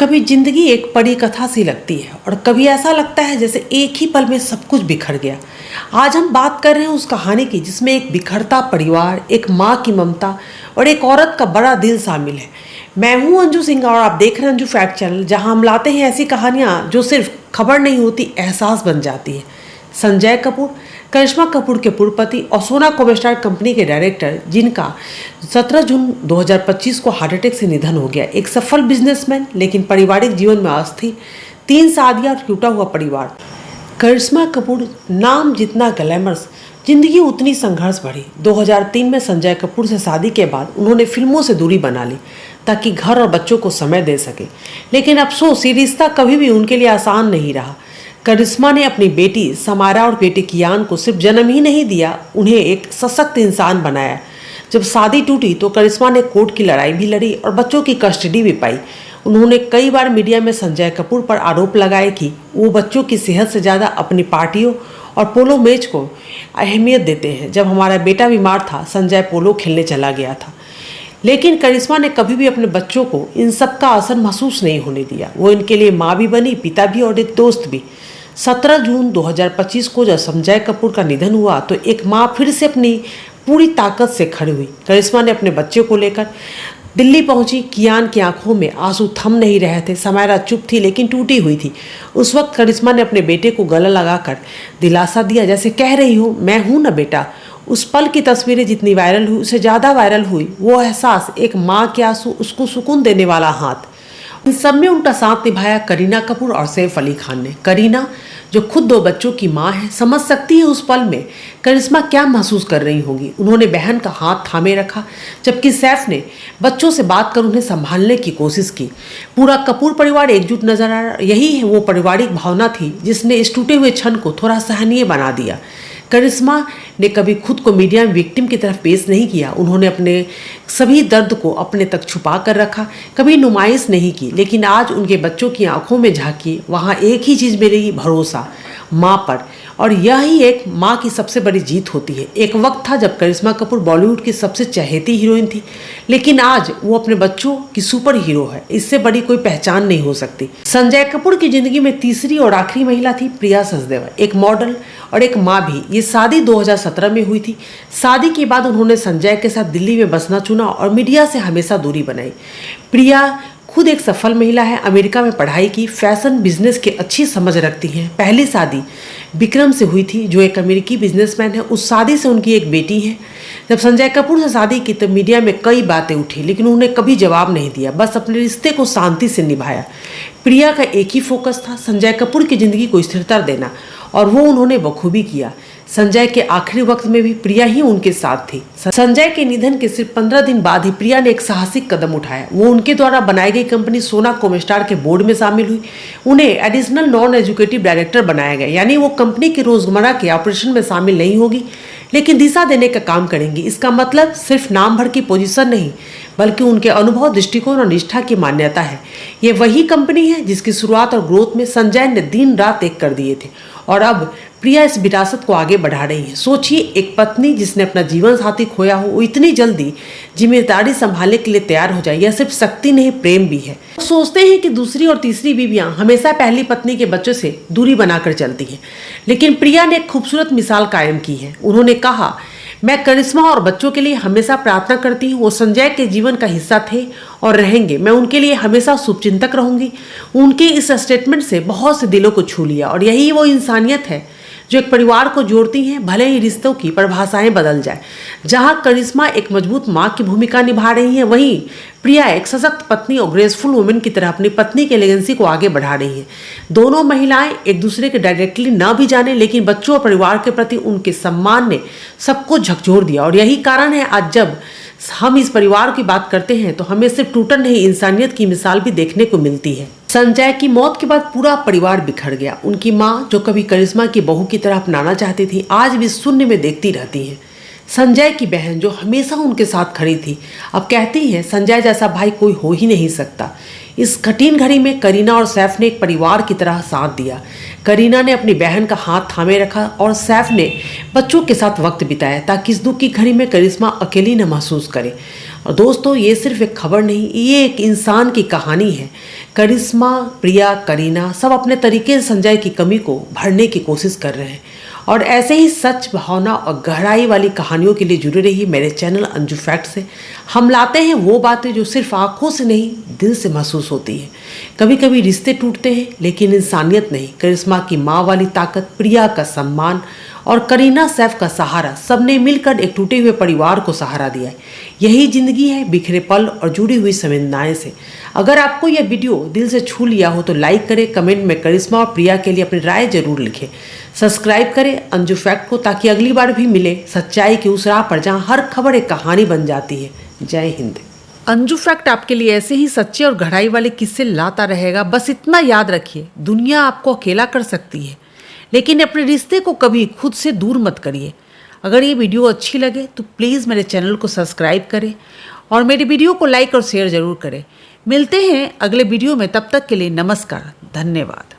कभी जिंदगी एक परी कथा सी लगती है और कभी ऐसा लगता है जैसे एक ही पल में सब कुछ बिखर गया। आज हम बात कर रहे हैं उस कहानी की जिसमें एक बिखरता परिवार, एक माँ की ममता और एक औरत का बड़ा दिल शामिल है। मैं हूं अंजू सिंह और आप देख रहे हैं अंजू फैक्ट चैनल, जहां हम लाते हैं ऐसी कहानियां जो सिर्फ खबर नहीं होती, एहसास बन जाती है। संजय कपूर, करिश्मा कपूर के पूर्व पति और सोना कोबस्टार कंपनी के डायरेक्टर, जिनका 17 जून 2025 को हार्ट अटैक से निधन हो गया। एक सफल बिजनेसमैन लेकिन पारिवारिक जीवन में अस्थिर, 3 शादियां और टूटा हुआ परिवार। करिश्मा कपूर नाम जितना ग्लैमरस, जिंदगी उतनी संघर्ष भरी। 2003 में संजय कपूर से शादी के बाद उन्होंने फिल्मों से दूरी बना ली ताकि घर और बच्चों को समय दे सके। लेकिन अफसोस, ये रिश्ता कभी भी उनके लिए आसान नहीं रहा। करिश्मा ने अपनी बेटी समारा और बेटे कियान को सिर्फ जन्म ही नहीं दिया, उन्हें एक सशक्त इंसान बनाया। जब शादी टूटी तो करिश्मा ने कोर्ट की लड़ाई भी लड़ी और बच्चों की कस्टडी भी पाई। उन्होंने कई बार मीडिया में संजय कपूर पर आरोप लगाए कि वो बच्चों की सेहत से ज़्यादा अपनी पार्टियों और पोलो मैच को अहमियत देते हैं। जब हमारा बेटा बीमार था, संजय पोलो खेलने चला गया था। लेकिन करिश्मा ने कभी भी अपने बच्चों को इन सब का असर महसूस नहीं होने दिया। वो इनके लिए माँ भी बनी, पिता भी और एक दोस्त भी। 17 जून 2025 को जब संजय कपूर का निधन हुआ तो एक माँ फिर से अपनी पूरी ताकत से खड़ी हुई। करिश्मा ने अपने बच्चे को लेकर दिल्ली पहुंची। कियान की आंखों में आंसू थम नहीं रहे थे। समारा चुप थी लेकिन टूटी हुई थी। उस वक्त करिश्मा ने अपने बेटे को गला लगाकर दिलासा दिया, जैसे कह रही हो, मैं हूं ना बेटा। उस पल की तस्वीरें जितनी वायरल हुई, उससे ज़्यादा वायरल हुई वो एहसास, एक माँ के आंसू, उसको सुकून देने वाला हाथ। इन सब में उनका साथ निभाया करीना कपूर और सैफ अली खान ने। करीना, जो खुद 2 बच्चों की माँ है, समझ सकती है उस पल में करिश्मा क्या महसूस कर रही होगी। उन्होंने बहन का हाथ थामे रखा, जबकि सैफ ने बच्चों से बात कर उन्हें संभालने की कोशिश की। पूरा कपूर परिवार एकजुट नजर आ रहा। यही है वो पारिवारिक भावना थी जिसने इस टूटे हुए क्षण को थोड़ा सहनीय बना दिया। करिश्मा ने कभी खुद को मीडिया में विक्टिम की तरफ पेश नहीं किया। उन्होंने अपने सभी दर्द को अपने तक छुपा कर रखा, कभी नुमाइश नहीं की। लेकिन आज उनके बच्चों की आंखों में झांकी, वहाँ एक ही चीज़ मिलेगी, भरोसा माँ पर। और यही एक माँ की सबसे बड़ी जीत होती है। एक वक्त था जब करिश्मा कपूर बॉलीवुड की सबसे चहेती हीरोइन थी, लेकिन आज वो अपने बच्चों की सुपर हीरो है। इससे बड़ी कोई पहचान नहीं हो सकती। संजय कपूर की जिंदगी में तीसरी और आखिरी महिला थी प्रिया सचदेवा, एक मॉडल और एक माँ भी। ये शादी 2017 में हुई थी। शादी के बाद उन्होंने संजय के साथ दिल्ली में बसना चुना और मीडिया से हमेशा दूरी बनाई। प्रिया खुद एक सफल महिला है, अमेरिका में पढ़ाई की, फैशन बिजनेस की अच्छी समझ रखती हैं। पहली शादी विक्रम से हुई थी, जो एक अमेरिकी बिजनेसमैन है। उस शादी से उनकी एक बेटी है। जब संजय कपूर से शादी की तो मीडिया में कई बातें उठी, लेकिन उन्होंने कभी जवाब नहीं दिया, बस अपने रिश्ते को शांति से निभाया। प्रिया का एक ही फोकस था, संजय कपूर की जिंदगी को स्थिरता देना, और वो उन्होंने बखूबी किया। संजय के आखिरी वक्त में भी प्रिया ही उनके साथ थी। संजय के निधन के सिर्फ 15 दिन बाद ही प्रिया ने एक साहसिक कदम उठाया। वो उनके द्वारा बनाई गई कंपनी सोना कोबस्टार के बोर्ड में शामिल हुई। उन्हें एडिशनल नॉन एजुकेटिव डायरेक्टर बनाया गया, यानी वो कंपनी के रोजमर्रा के ऑपरेशन में शामिल नहीं होगी, लेकिन दिशा देने का काम करेंगी। इसका मतलब सिर्फ नाम भर की पोजीशन नहीं, बल्कि उनके अनुभव, दृष्टिकोण और निष्ठा की मान्यता है। ये वही कंपनी है जिसकी शुरुआत और ग्रोथ में संजय ने दिन रात एक कर दिए थे, और अब प्रिया इस विरासत को आगे बढ़ा रही है। सोचिए, एक पत्नी जिसने अपना जीवन साथी खोया हो, वो इतनी जल्दी जिम्मेदारी संभालने के लिए तैयार हो जाए, यह सिर्फ शक्ति नहीं, प्रेम भी है। सोचते हैं कि दूसरी और तीसरी बीवियां हमेशा पहली पत्नी के बच्चों से दूरी बनाकर चलती हैं, लेकिन प्रिया ने एक खूबसूरत मिसाल कायम की है। उन्होंने कहा, मैं करिश्मा और बच्चों के लिए हमेशा प्रार्थना करती हूँ। वो संजय के जीवन का हिस्सा थे और रहेंगे। मैं उनके लिए हमेशा शुभचिंतक रहूंगी। उनके इस स्टेटमेंट से बहुत से दिलों को छू लिया, और यही वो इंसानियत है जो एक परिवार को जोड़ती हैं, भले ही रिश्तों की परिभाषाएं बदल जाए। जहां करिश्मा एक मजबूत माँ की भूमिका निभा रही हैं, वहीं प्रिया एक सशक्त पत्नी और ग्रेसफुल वुमेन की तरह अपनी पत्नी के लेगेंसी को आगे बढ़ा रही हैं। दोनों महिलाएं एक दूसरे के डायरेक्टली न भी जाने, लेकिन बच्चों और परिवार के प्रति उनके सम्मान ने सबको झकझोर दिया। और यही कारण है आज जब हम इस परिवार की बात करते हैं तो हमें सिर्फ टूटन नहीं, इंसानियत की मिसाल भी देखने को मिलती है। संजय की मौत के बाद पूरा परिवार बिखर गया। उनकी माँ, जो कभी करिश्मा की बहू की तरह अपनाना चाहती थी, आज भी शून्य में देखती रहती हैं। संजय की बहन, जो हमेशा उनके साथ खड़ी थी, अब कहती है, संजय जैसा भाई कोई हो ही नहीं सकता। इस कठिन घड़ी में करीना और सैफ ने एक परिवार की तरह साथ दिया। करीना ने अपनी बहन का हाथ थामे रखा और सैफ ने बच्चों के साथ वक्त बिताया, ताकि इस दुख की घड़ी में करिश्मा अकेली न महसूस करे। और दोस्तों, ये सिर्फ एक खबर नहीं, ये एक इंसान की कहानी है। करिश्मा, प्रिया, करीना सब अपने तरीके से संजय की कमी को भरने की कोशिश कर रहे हैं। और ऐसे ही सच, भावना और गहराई वाली कहानियों के लिए जुड़े रहिए मेरे चैनल अंजू फैक्ट से। हम लाते हैं वो बातें जो सिर्फ आंखों से नहीं, दिल से महसूस होती है। कभी कभी रिश्ते टूटते हैं, लेकिन इंसानियत नहीं। करिश्मा की माँ वाली ताकत, प्रिया का सम्मान और करीना सैफ का सहारा, सबने मिलकर एक टूटे हुए परिवार को सहारा दिया है। यही जिंदगी है, बिखरे पल और जुड़ी हुई संवेदनाएं से। अगर आपको यह वीडियो दिल से छू लिया हो तो लाइक करें, कमेंट में करिश्मा और प्रिया के लिए अपनी राय जरूर लिखें। सब्सक्राइब करें अंजू फैक्ट को, ताकि अगली बार भी मिले सच्चाई की उस राह पर जहाँ हर खबर एक कहानी बन जाती है। जय हिंद। अंजू फैक्ट आपके लिए ऐसे ही सच्चे और गहराई वाले किस्से लाता रहेगा। बस इतना याद रखिए, दुनिया आपको अकेला कर सकती है, लेकिन अपने रिश्ते को कभी खुद से दूर मत करिए। अगर ये वीडियो अच्छी लगे तो प्लीज़ मेरे चैनल को सब्सक्राइब करें और मेरी वीडियो को लाइक और शेयर ज़रूर करें। मिलते हैं अगले वीडियो में, तब तक के लिए नमस्कार, धन्यवाद।